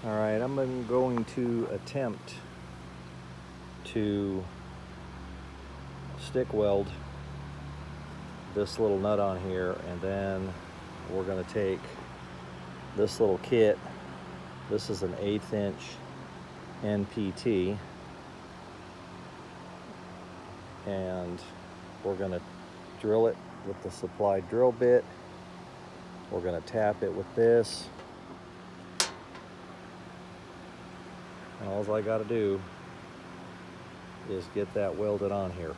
Alright, I'm going to attempt to stick weld this little nut on here, and then we're going to take this little kit. This is an 1/8 inch NPT, and we're going to drill it with the supplied drill bit. We're going to tap it with this, and all I got to do is get that welded on here.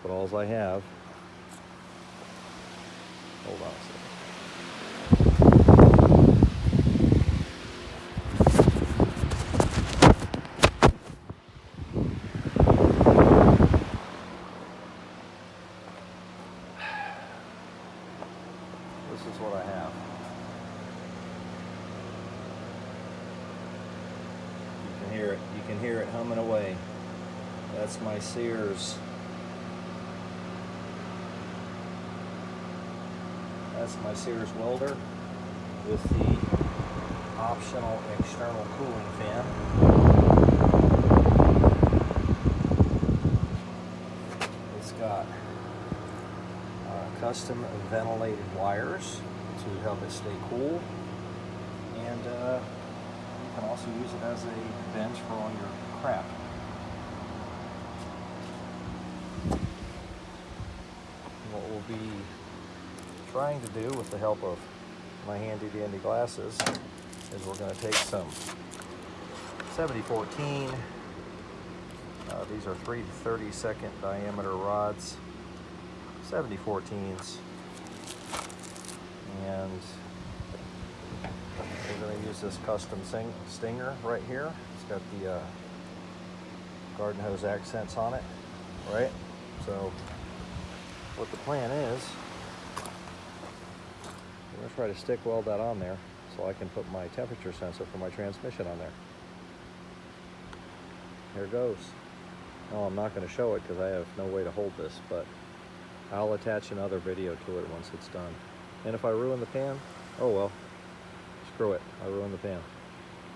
But all I have, hold on a second. This is what I have. You can hear it humming away. That's my Sears. That's my Sears welder with the optional external cooling fan. It's got custom ventilated wires to help it stay cool, and you can also use it as a bench for all your crap. What we'll be trying to do with the help of my handy dandy glasses is we're going to take some 7014. These are 3 to 32nd diameter rods, 7014s, and we're going to use this custom stinger right here. It's got the garden hose accents on it, right? So what the plan is, I'm going to try to stick weld that on there so I can put my temperature sensor for my transmission on there. Here goes. Oh, I'm not going to show it because I have no way to hold this, but I'll attach another video to it once it's done. And if I ruin the pan, oh well, screw it, I ruined the pan.